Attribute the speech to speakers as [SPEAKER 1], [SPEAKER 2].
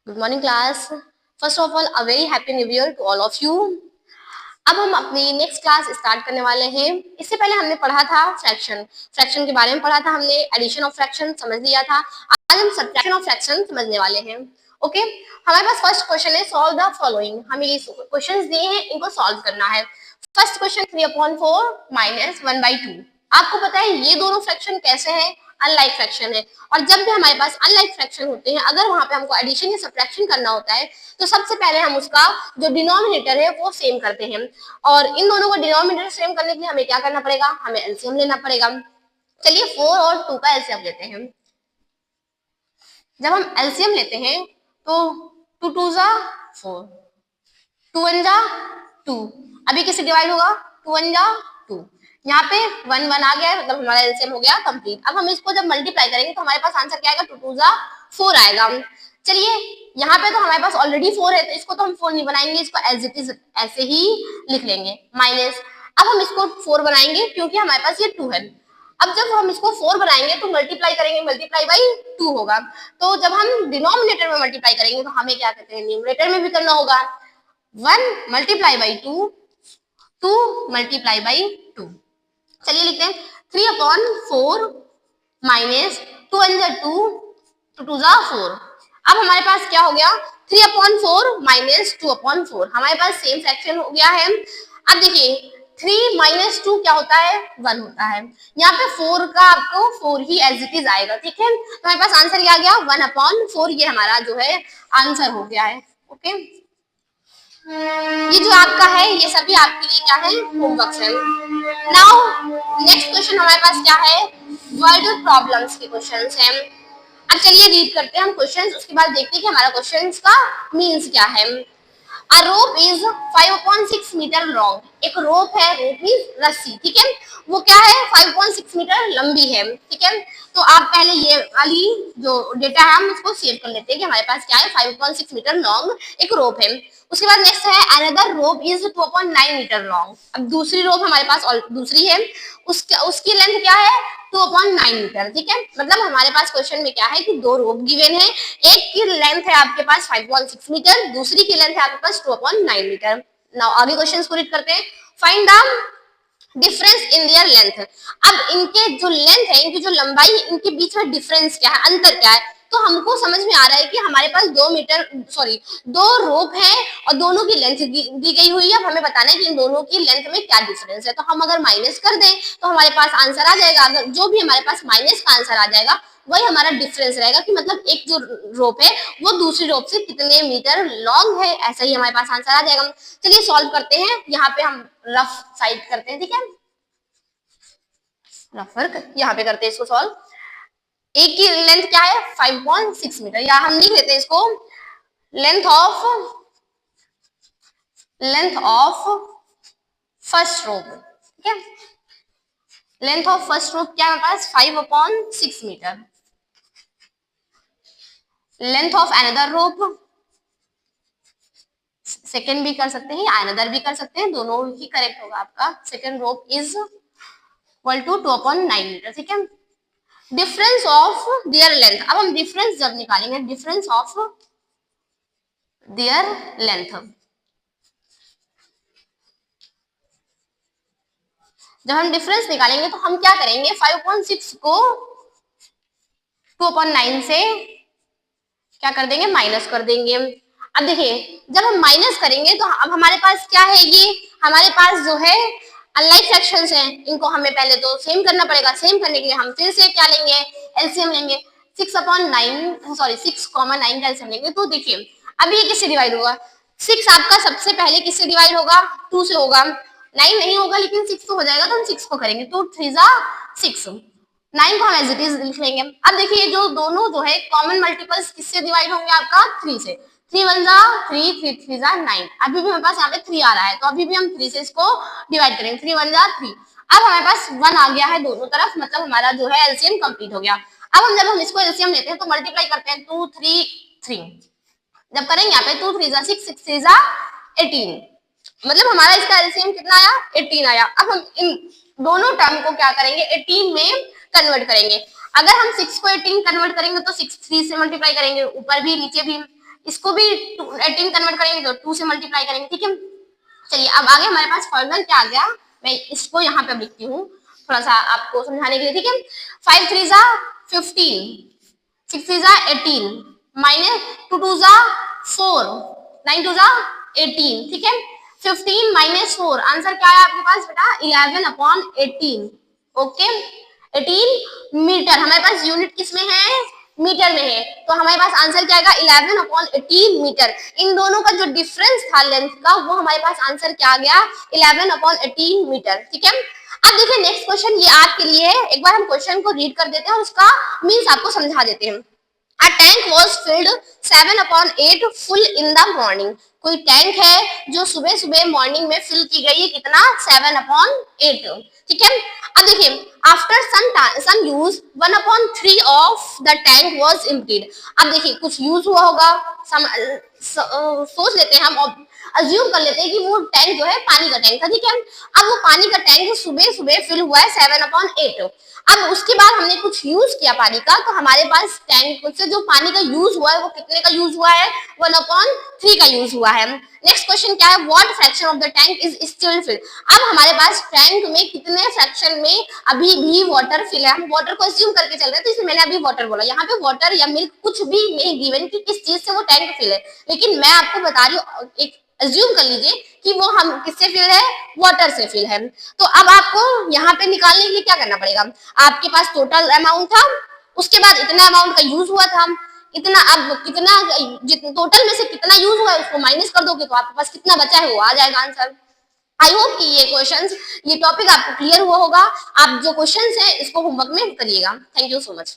[SPEAKER 1] Good morning class. First of all a very happy new year to all of you. अब हम अपनी next class start करने वाले हैं। इससे पहले हमने पढ़ा था फ्रैक्शन के बारे में पढ़ा था हमने। एडिशन ऑफ फ्रैक्शन समझ लिया था। आज हम सब्ट्रैक्शन ऑफ फ्रैक्शन समझने वाले हैं। ओके, हमारे पास फर्स्ट क्वेश्चन है सॉल्व द फॉलोइंग। हमें ये क्वेश्चंस दिए हैं, इनको सॉल्व करना है। First question 3/4 minus 1/2। आपको पता है ये दोनों फ्रैक्शन कैसे हैं? अनलाइक फ्रैक्शन है। और जब भी हमारे पास अनलाइक फ्रैक्शन होते हैं, अगर वहां पे हमको एडिशन या सब्ट्रैक्शन करना होता है तो सबसे पहले हम उसका जो डिनोमिनेटर है वो सेम करते हैं। और इन दोनों को डिनोमिनेटर सेम करने के लिए हमें क्या करना पड़ेगा? हमें एलसीएम लेना पड़ेगा। चलिए 4 और 2 का एलसीएम लेते हैं। जब हम एलसीएम लेते हैं तो 2 2 जा 4, 2 1 जा 2। अभी किससे डिवाइड होगा? 2 1 जा 2। यहाँ पे 1 1 आ गया, मतलब हमारा एलसीएम हो गया कंप्लीट। अब हम इसको जब मल्टीप्लाई करेंगे तो हमारे पास आंसर क्या आएगा? 2 2 जा 4 आएगा। चलिए यहाँ पे तो हमारे पास ऑलरेडी 4 है, तो इसको तो हम 4 नहीं बनाएंगे, इसको एज इट इज ऐसे ही लिख लेंगे माइनस। अब हम इसको 4 बनाएंगे क्योंकि हमारे पास ये 2 है। अब जब हम इसको 4 बनाएंगे तो मल्टीप्लाई करेंगे, मल्टीप्लाई बाई 2 होगा। तो जब हम डिनोमिनेटर में मल्टीप्लाई करेंगे तो हमें क्या कहते हैं? न्यूमरेटर में भी करना होगा। 1 मल्टीप्लाई बाई 2, 2 मल्टीप्लाई बाई 2। चलिए लिखते हैं 3/4 माइनस 2 1 जा 2, 2 2 जा 4। अब हमारे पास क्या हो गया? 3/4 माइनस 2/4। हमारे पास सेम फ्रैक्शन हो गया है। अब देखिए 3 माइनस 2 क्या होता है? 1 होता है। यहाँ पे 4 का आपको 4 ही एज इट इज आएगा, ठीक है। तो हमारे पास आंसर क्या आ गया? 1/4। ये हमारा जो है आंसर हो गया है। ओके, ये जो आपका है ये सभी आपके लिए क्या है? होमवर्क है। नाउ नेक्स्ट क्वेश्चन हमारे पास क्या है? वर्ड प्रॉब्लम्स के क्वेश्चंस हैं। अब चलिए रीड करते हैं हम क्वेश्चंस, उसके बाद देखते हैं कि हमारा क्वेश्चंस का मींस क्या है। A rope is 5.6 metre long. एक रोप है, रोप मींस रस्सी, ठीक है। वो क्या है? 5.6 मीटर लंबी है, ठीक है। तो आप पहले ये वाली जो डेटा है हम उसको सेव कर लेते हैं कि हमारे पास क्या है? 5.6 मीटर लॉन्ग एक रोप है। उसके बाद नेक्स्ट है another rope is 2.9 metre long. अब दूसरी रोप हमारे पास दूसरी है, उसकी लेंथ क्या है? 2.9 मीटर, ठीक है। मतलब हमारे पास क्वेश्चन में क्या है कि दो रोप गिवन है। एक की लेंथ है आपके पास 5.6 मीटर, दूसरी की लेंथ है आपके पास 2.9 मीटर। नाउ आगे क्वेश्चन को रीड करते हैं। Find the difference in their length. अब इनके जो लेंथ है, इनकी जो लंबाई है, इनके बीच में डिफरेंस क्या है, अंतर क्या है? तो हमको समझ में आ रहा है कि हमारे पास 2 रोप है और दोनों की लेंथ दी गई हुई है। अब हमें बताना है कि इन दोनों की लेंथ में क्या डिफरेंस है। तो हम अगर माइनस कर दें तो हमारे पास आंसर आ जाएगा। अगर जो भी हमारे पास माइनस का आंसर आ जाएगा वही हमारा डिफरेंस रहेगा, कि मतलब एक जो रोप है वो दूसरी रोप से कितने मीटर लॉन्ग है, ऐसा ही हमारे पास आंसर आ जाएगा। चलिए सॉल्व करते हैं। यहाँ पे हम रफ साइड करते हैं, ठीक है। रफ यहाँ पे करते हैं इसको सॉल्व। एक की लेंथ क्या है? 5.6 मीटर, या हम लिख लेते हैं इसको लेंथ ऑफ फर्स्ट रोप, ठीक है। लेंथ ऑफ फर्स्ट रोप क्या है हमारे पास? 5/6 metre. Length of another rope, second भी कर सकते हैं, अनदर भी कर सकते हैं, दोनों ही करेक्ट होगा आपका। Second rope is equal to 2.9 metre, ठीक है। Difference of their length. अब हम डिफरेंस जब निकालेंगे, डिफरेंस ऑफ देयर लेंथ, जब हम डिफरेंस निकालेंगे तो हम क्या करेंगे? 5.6 को 2.9 से क्या कर देंगे? माइनस कर देंगे। अब देखिए जब हम माइनस करेंगे तो अब हमारे पास क्या है? ये हमारे पास जो है अनलाइक फ्रैक्शंस हैं, इनको हमें पहले तो सेम करना पड़ेगा। सेम करने के लिए हम फिर से क्या लेंगे? एलसीएम लेंगे। 6 कॉमा 9 का एलसीएम लेंगे। तो देखिए अब ये किससे डिवाइड होगा? 6 आपका सबसे पहले किससे डिवाइड होगा? 2 से होगा। 9 नहीं होगा लेकिन 6 तो हो जाएगा, तो हम 6 को करेंगे। तो 3 जा 6, 9 को हम एज इट इज लिख लेंगे। अब देखिए जो दोनों जो है कॉमन मल्टीपल्स किससे डिवाइड होंगे? आपका 3 से। 3 1 जा 3, 3 3 जा 9। अभी भी हमारे पास यहाँ पे 3 आ रहा है, तो अभी भी हम 3 से इसको डिवाइड करेंगे। 3 1 जा 3। अब हमारे पास 1 आ गया है दोनों तरफ, मतलब हमारा जो है एलसीएम कंप्लीट हो गया। अब जब हम इसको एलसीएम लेते हैं तो मल्टीप्लाई करते हैं। 2 3 3 जब करेंगे यहाँ पे 2 3 जा 6, 6 3 जा 18, मतलब हमारा इसका एलसीएम कितना आया? 18 आया। अब हम इन दोनों टर्म को क्या करेंगे? 18 में कन्वर्ट करेंगे। अगर हम 6 को 18 कन्वर्ट करेंगे तो 6 3 से मल्टीप्लाई करेंगे, ऊपर भी नीचे भी। इसको भी 18 कन्वर्ट करेंगे तो 2 से मल्टीप्लाई करेंगे, ठीक है। चलिए अब आगे हमारे पास फर्दर क्या आ गया, मैं इसको यहाँ पे लिखती हूँ थोड़ा सा आपको समझाने के लिए, ठीक है। 5 3 जा 15, 6 3 जा 18, माइनस 2 2 जा 4, 9 2 जा 18, ठीक है। 15 माइनस 4, आंसर क्या है आपके पास बेटा 11/18, ओके। 18 मीटर, हमारे पास यूनिट किस में है, मीटर में है, तो हमारे पास आंसर क्या आएगा 11/18 मीटर। इन दोनों का जो डिफरेंस था लेंथ का, वो हमारे पास आंसर क्या आ गया 11/18 मीटर, ठीक है। अब देखिए नेक्स्ट क्वेश्चन ये आपके लिए है, एक बार हम क्वेश्चन को रीड कर देते हैं और उसका मीन्स आपको समझा देते हैं। A tank was filled 7/8 full in the morning. कोई टैंक है जो सुबह सुबह मॉर्निंग में फिल की गई है, कितना 7/8, ठीक है। अब देखिए after some use 1/3 of the tank was emptied. अब देखिए कुछ यूज हुआ होगा, सोच लेते हैं हम, अज्यूम कर लेते हैं कि वो टैंक जो है पानी का टैंक था, ठीक है। अब वो पानी का टैंक सुबह सुबह फिल हुआ है 7/8, अब उसके बाद हमने कुछ यूज किया पानी का, तो हमारे पास टैंक से जो पानी का यूज हुआ है वो कितने का यूज हुआ है 1/3 का यूज हुआ है। नेक्स्ट क्वेश्चन क्या है, what fraction of the tank is still fill. अब हमारे पास टैंक में कितने फ्रैक्शन में अभी भी वाटर फिल है, हम वाटर को अस्यूम करके चल रहे हैं, तो इसलिए मैंने अभी वाटर बोला, यहाँ पे वाटर या मिल्क कुछ भी नहीं गिवन कि किस चीज से वो टैंक फिल है, लेकिन मैं आपको बता रही हूँ, एक अज्यूम कर लीजिए कि वो हम किससे फिल है, वाटर से फिल है। तो अब आपको यहाँ पे निकालने के लिए क्या करना पड़ेगा, आपके पास टोटल अमाउंट था, उसके बाद इतना अमाउंट का यूज हुआ था, इतना, अब कितना टोटल में से कितना यूज हुआ है उसको माइनस कर दोगे तो आपके पास कितना बचा है वो आ जाएगा आंसर। आई होप कि ये क्वेश्चंस, ये टॉपिक आपको क्लियर हुआ होगा। आप जो क्वेश्चंस है इसको होमवर्क में करिएगा। Thank you so much.